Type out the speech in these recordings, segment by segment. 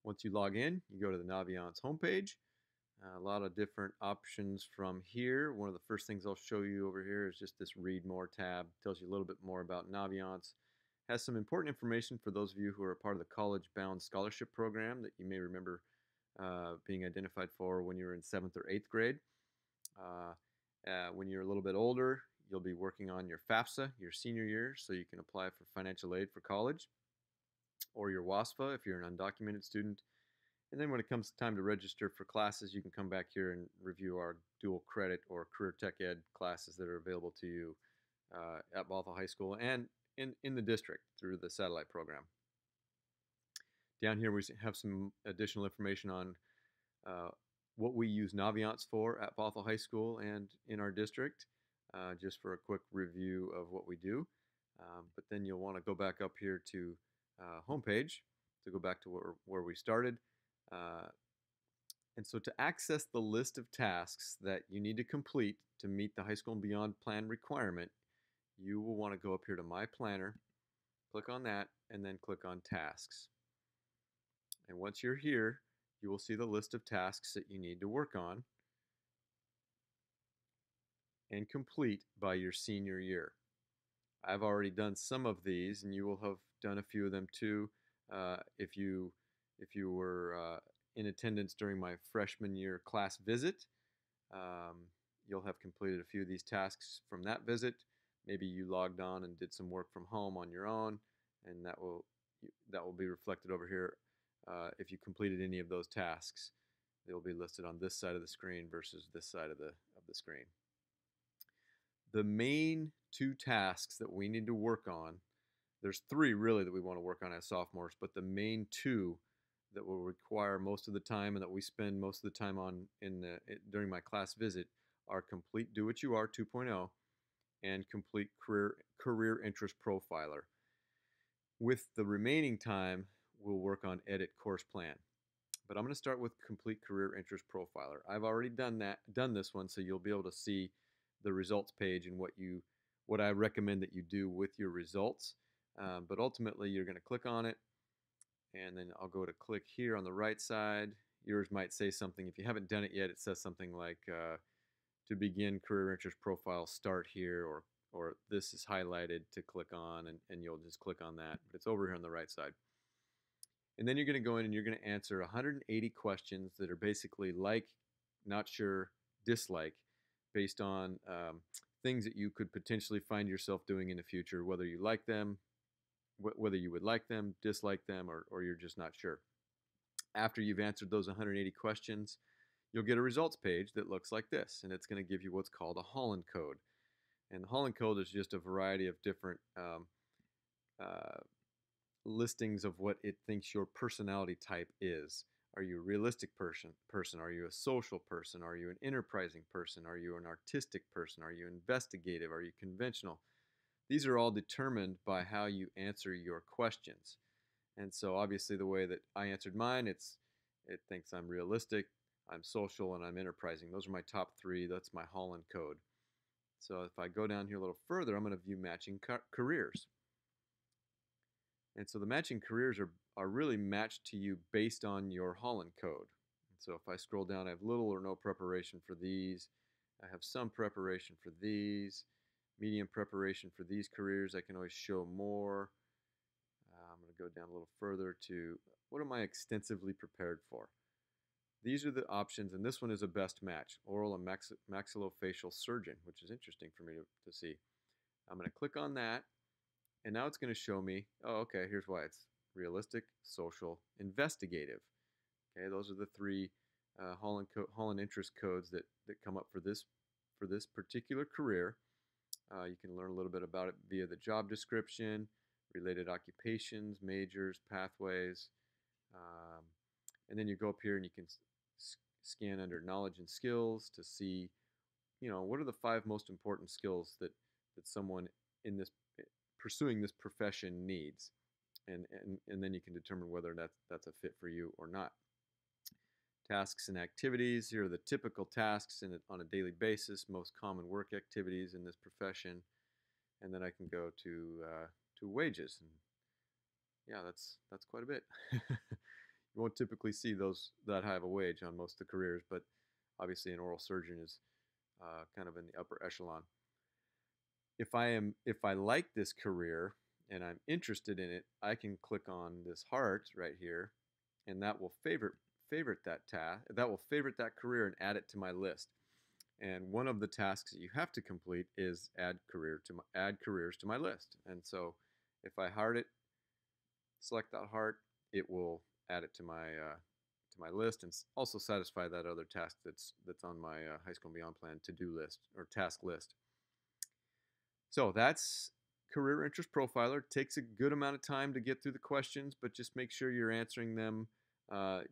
Once you log in, you go to the Naviance homepage. A lot of different options from here. One of the first things I'll show you over here is just this Read More tab. Tells you a little bit more about Naviance. Has some important information for those of you who are a part of the College Bound Scholarship Program that you may remember being identified for when you were in 7th or 8th grade. When you're a little bit older, you'll be working on your FAFSA, your senior year, so you can apply for financial aid for college, or your WASFA if you're an undocumented student. And then when it comes time to register for classes, you can come back here and review our dual credit or career tech ed classes that are available to you at Bothell High School and in the district through the satellite program. Down here we have some additional information on what we use Naviance for at Bothell High School and in our district, just for a quick review of what we do. But then you'll want to go back up here to homepage to go back to where we started. And so to access the list of tasks that you need to complete to meet the High School and Beyond plan requirement, you will want to go up here to My Planner, click on that, and then click on Tasks. And once you're here, you will see the list of tasks that you need to work on and complete by your senior year. I've already done some of these, and you will have done a few of them too. If you were in attendance during my freshman year class visit, you'll have completed a few of these tasks from that visit. Maybe you logged on and did some work from home on your own, and that will be reflected over here. If you completed any of those tasks, they'll be listed on this side of the screen versus this side of the screen. The main two tasks that we need to work on, there's three really that we want to work on as sophomores, but the main two that will require most of the time and that we spend most of the time on during my class visit are Complete Do What You Are 2.0 and Complete Career Interest Profiler. With the remaining time, we'll work on Edit Course Plan. But I'm going to start with Complete Career Interest Profiler. I've already done this one, so you'll be able to see the results page and what I recommend that you do with your results. But ultimately, you're going to click on it, and then I'll go to click here on the right side. Yours might say something. If you haven't done it yet, it says something like to begin career interest profile, start here, or this is highlighted to click on, and you'll just click on that. But it's over here on the right side. And then you're going to go in and you're going to answer 180 questions that are basically like, not sure, dislike, based on things that you could potentially find yourself doing in the future, whether you like them, whether you would like them, dislike them, or you're just not sure. After you've answered those 180 questions, you'll get a results page that looks like this, and it's going to give you what's called a Holland code. And the Holland code is just a variety of different listings of what it thinks your personality type is. Are you a realistic person? Are you a social person? Are you an enterprising person? Are you an artistic person? Are you investigative? Are you conventional? These are all determined by how you answer your questions. And so obviously the way that I answered mine, it thinks I'm realistic, I'm social, and I'm enterprising. Those are my top three. That's my Holland code. So if I go down here a little further, I'm going to view matching careers. And so the matching careers are really matched to you based on your Holland code. And so if I scroll down, I have little or no preparation for these. I have some preparation for these. Medium preparation for these careers. I can always show more. I'm going to go down a little further to what am I extensively prepared for? These are the options, and this one is a best match, oral and maxillofacial surgeon, which is interesting for me to see. I'm going to click on that, and now it's going to show me, oh, okay, here's why it's realistic, social, investigative. Okay, those are the three Holland interest codes that come up for this particular career. You can learn a little bit about it via the job description, related occupations, majors, pathways, and then you go up here and you can scan under knowledge and skills to see, what are the 5 most important skills that someone in this pursuing this profession needs, and then you can determine whether that's a fit for you or not. Tasks and activities. Here are the typical tasks on a daily basis, most common work activities in this profession, and then I can go to wages, and yeah, that's quite a bit. You won't typically see those that high of a wage on most of the careers, but obviously an oral surgeon is kind of in the upper echelon. If I like this career and I'm interested in it, I can click on this heart right here, and that will favorite that task. That will favorite that career and add it to my list. And one of the tasks that you have to complete is add careers to my list. And so, if I heart it, select that heart, it will add it to my list and also satisfy that other task that's on my High School and Beyond plan to-do list or task list. So that's Career Interest Profiler. It takes a good amount of time to get through the questions, but just make sure you're answering them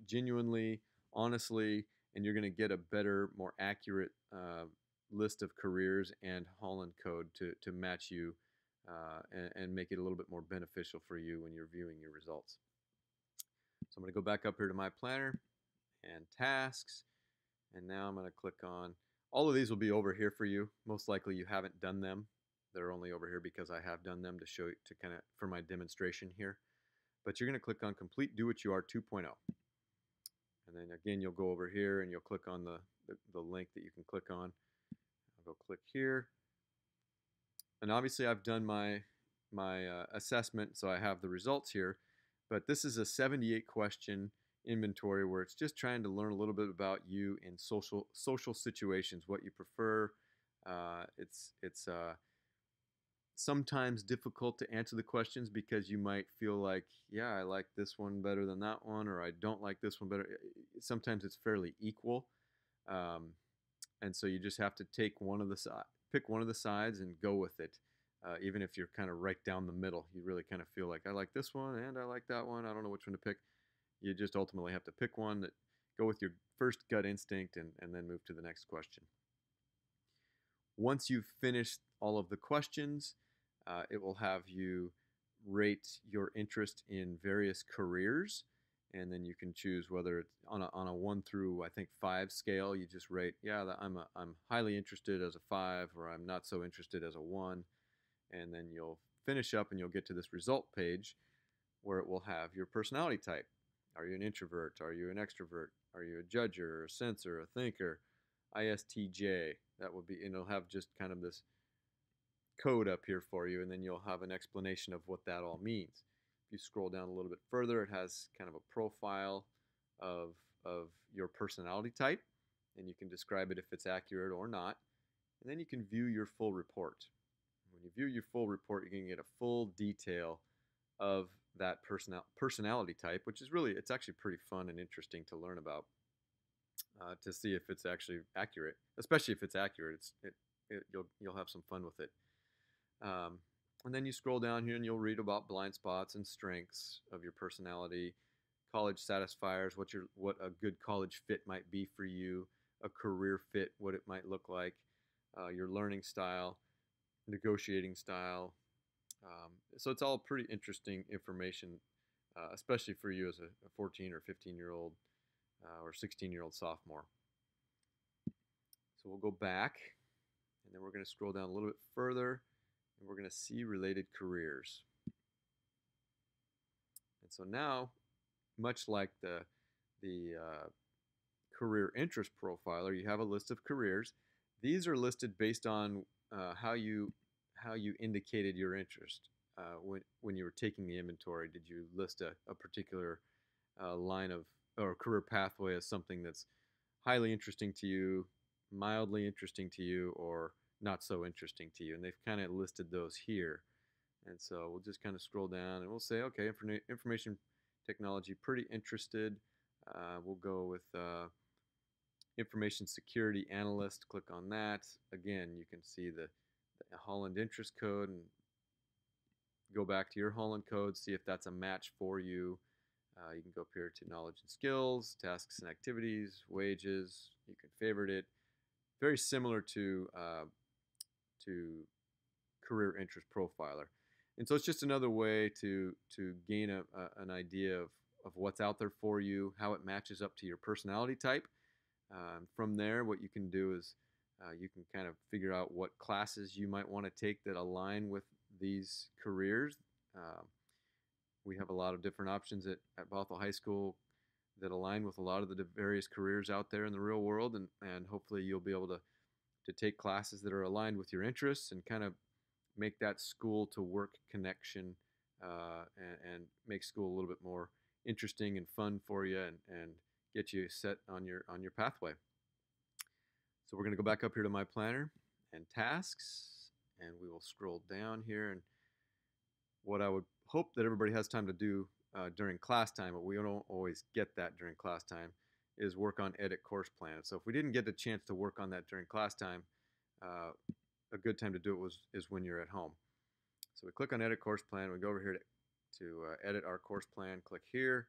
genuinely, honestly, and you're going to get a better, more accurate list of careers and Holland code to match you and make it a little bit more beneficial for you when you're viewing your results. So I'm going to go back up here to my planner and tasks, and now I'm going to click on, all of these will be over here for you. Most likely you haven't done them. They're only over here because I have done them to show you, to kind of, for my demonstration here. But you're going to click on Complete Do What You Are 2.0. And then again, you'll go over here and you'll click on the link that you can click on. I'll go click here. And obviously I've done my assessment, so I have the results here. But this is a 78 question inventory where it's just trying to learn a little bit about you in social situations, what you prefer. It's sometimes difficult to answer the questions because you might feel like, yeah, I like this one better than that one, or I don't like this one better. Sometimes it's fairly equal, and so you just have to pick one of the sides and go with it. Even if you're kind of right down the middle, you really kind of feel like I like this one and I like that one. I don't know which one to pick. You just ultimately have to pick one that go with your first gut instinct and then move to the next question. Once you've finished all of the questions, it will have you rate your interest in various careers, and then you can choose whether it's on a 1 through I think 5 scale. You just rate, yeah, I'm highly interested as a 5, or I'm not so interested as a 1, and then you'll finish up and you'll get to this result page where it will have your personality type. Are you an introvert? Are you an extrovert? Are you a judger, a sensor, a thinker? ISTJ. That would be, and it'll have just kind of this code up here for you, and then you'll have an explanation of what that all means. If you scroll down a little bit further, it has kind of a profile of your personality type, and you can describe it if it's accurate or not. And then you can view your full report. When you view your full report, you're going to get a full detail of that personality type, which is really, it's actually pretty fun and interesting to learn about, to see if it's actually accurate. Especially if it's accurate, you'll have some fun with it. And then you scroll down here and you'll read about blind spots and strengths of your personality, college satisfiers, what a good college fit might be for you, a career fit, what it might look like, your learning style, negotiating style. So it's all pretty interesting information, especially for you as a 14 or 15-year-old or 16-year-old sophomore. So we'll go back, and then we're going to scroll down a little bit further, and we're going to see related careers. And so now, much like the career interest profiler, you have a list of careers. These are listed based on how you indicated your interest when you were taking the inventory. Did you list a particular line of or career pathway as something that's highly interesting to you, mildly interesting to you, or not so interesting to you? And they've kind of listed those here. And so we'll just kind of scroll down and we'll say, okay, information technology, pretty interested. We'll go with information security analyst. Click on that. Again, you can see the Holland interest code and go back to your Holland code, see if that's a match for you. You can go up here to knowledge and skills, tasks and activities, wages. You can favorite it. Very similar to career interest profiler. And so it's just another way to gain an idea of what's out there for you, how it matches up to your personality type. From there, what you can do is you can kind of figure out what classes you might want to take that align with these careers. We have a lot of different options at Bothell High School. that align with a lot of the various careers out there in the real world, and hopefully you'll be able to take classes that are aligned with your interests and kind of make that school to work connection, and make school a little bit more interesting and fun for you, and get you set on your pathway. So we're going to go back up here to my planner and tasks, and we will scroll down here. And what I would hope that everybody has time to do during class time, but we don't always get that during class time, is work on edit course plan. So if we didn't get the chance to work on that during class time, a good time to do it is when you're at home. So we click on edit course plan. We go over here to edit our course plan. Click here.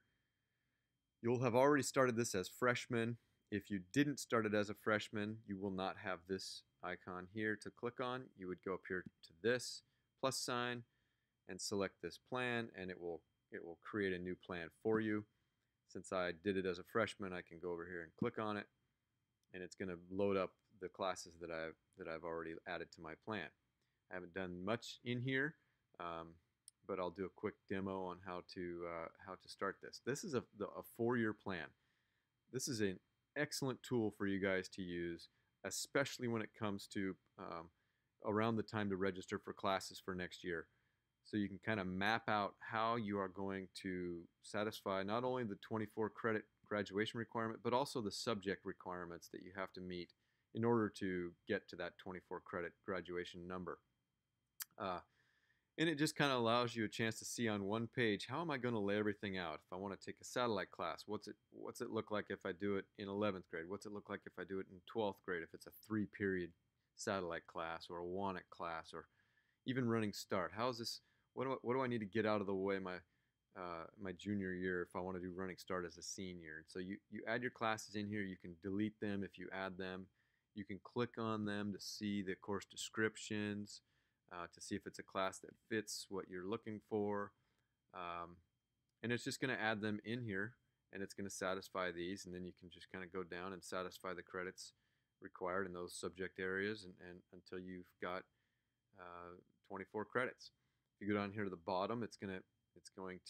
You'll have already started this as freshmen. If you didn't start it as a freshman, you will not have this icon here to click on. You would go up here to this plus sign and select this plan, and it will create a new plan for you. Since I did it as a freshman, I can go over here and click on it, and it's going to load up the classes that I've already added to my plan. I haven't done much in here, but I'll do a quick demo on how to start this. This is a 4-year plan. This is an excellent tool for you guys to use, especially when it comes to around the time to register for classes for next year. So you can kind of map out how you are going to satisfy not only the 24 credit graduation requirement, but also the subject requirements that you have to meet in order to get to that 24 credit graduation number. And it just kind of allows you a chance to see on one page, how am I going to lay everything out? If I want to take a satellite class, what's it look like if I do it in 11th grade? What's it look like if I do it in 12th grade, if it's a 3-period satellite class or a WANET class, or even running start? How is this? What do I need to get out of the way my junior year if I want to do running start as a senior? And so you add your classes in here. You can delete them if you add them. You can click on them to see the course descriptions, to see if it's a class that fits what you're looking for. And it's just going to add them in here, and it's going to satisfy these, and then you can just kind of go down and satisfy the credits required in those subject areas, and until you've got 24 credits. If you go down here to the bottom, it's going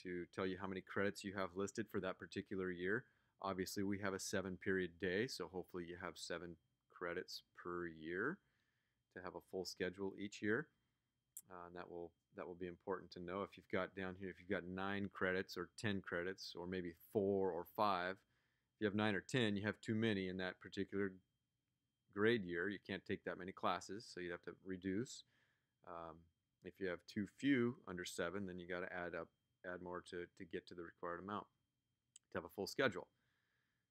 to tell you how many credits you have listed for that particular year. Obviously, we have a 7-period day, so hopefully you have 7 credits per year to have a full schedule each year. And that will be important to know. If you've got down here, if you've got 9 credits or 10 credits, or maybe 4 or 5, if you have 9 or 10, you have too many in that particular grade year. You can't take that many classes, so you have to reduce. If you have too few, under 7, then you got to add more to get to the required amount to have a full schedule.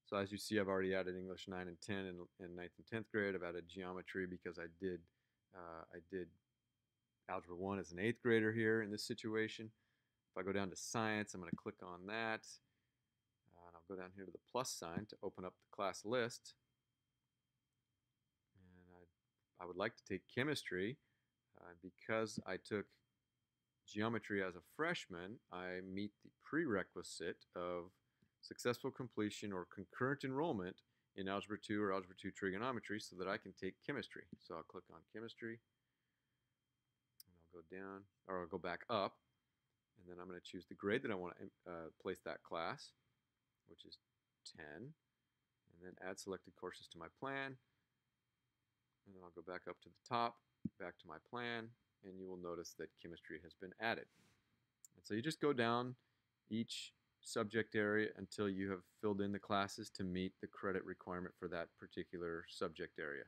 So as you see, I've already added English 9 and 10 in 9th and 10th grade. I've added geometry because I did Algebra 1 as an 8th grader here in this situation. If I go down to science, I'm going to click on that. And I'll go down here to the plus sign to open up the class list. And I would like to take chemistry. Because I took geometry as a freshman, I meet the prerequisite of successful completion or concurrent enrollment in Algebra 2 or Algebra 2 trigonometry so that I can take chemistry. So I'll click on chemistry, and I'll go down, or I'll go back up, and then I'm going to choose the grade that I want to place that class, which is 10, and then add selected courses to my plan, and then I'll go back up to the top, back to my plan, and you will notice that chemistry has been added. And so you just go down each subject area until you have filled in the classes to meet the credit requirement for that particular subject area.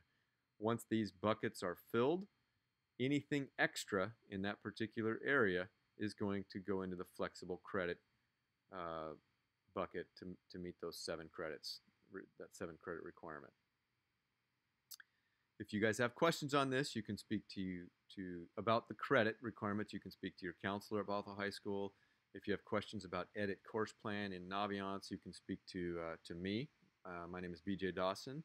Once these buckets are filled, anything extra in that particular area is going to go into the flexible credit bucket to meet those 7 credits, that 7 credit requirement. If you guys have questions on this, you can speak about the credit requirements. You can speak to your counselor at Bothell High School. If you have questions about edit course plan in Naviance, you can speak to me. My name is BJ Dawson,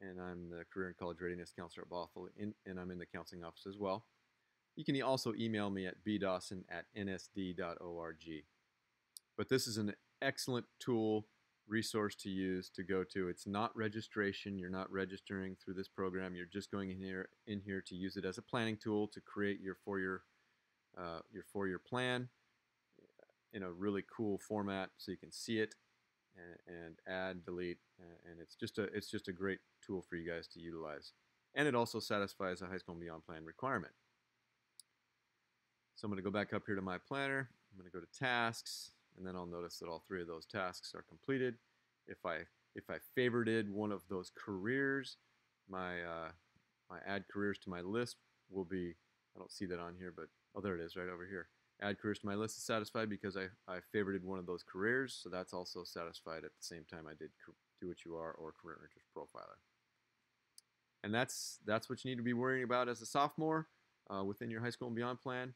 and I'm the Career and College Readiness Counselor at Bothell, and I'm in the counseling office as well. You can also email me at bdawson@nsd.org. But this is an excellent tool, resource to use, to go to. It's not registration. You're not registering through this program. You're just going in here to use it as a planning tool to create your 4-year plan in a really cool format so you can see it and add, delete, and it's just a great tool for you guys to utilize. And it also satisfies a high school and beyond plan requirement. So I'm going to go back up here to my planner. I'm going to go to tasks, and then I'll notice that all three of those tasks are completed. If I favorited one of those careers, my my add careers to my list will be, I don't see that on here, but oh, there it is right over here. Add careers to my list is satisfied because I favorited one of those careers, so that's also satisfied at the same time I did Do What You Are or Career Interest Profiler. And that's what you need to be worrying about as a sophomore within your high school and beyond plan.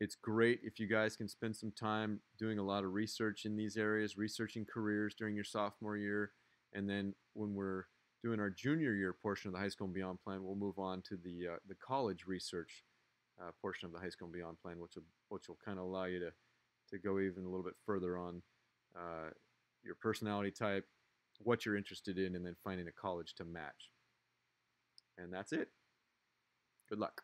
It's great if you guys can spend some time doing a lot of research in these areas, researching careers during your sophomore year. And then when we're doing our junior year portion of the high school and beyond plan, we'll move on to the college research portion of the high school and beyond plan, which will kind of allow you to go even a little bit further on your personality type, what you're interested in, and then finding a college to match. And that's it. Good luck.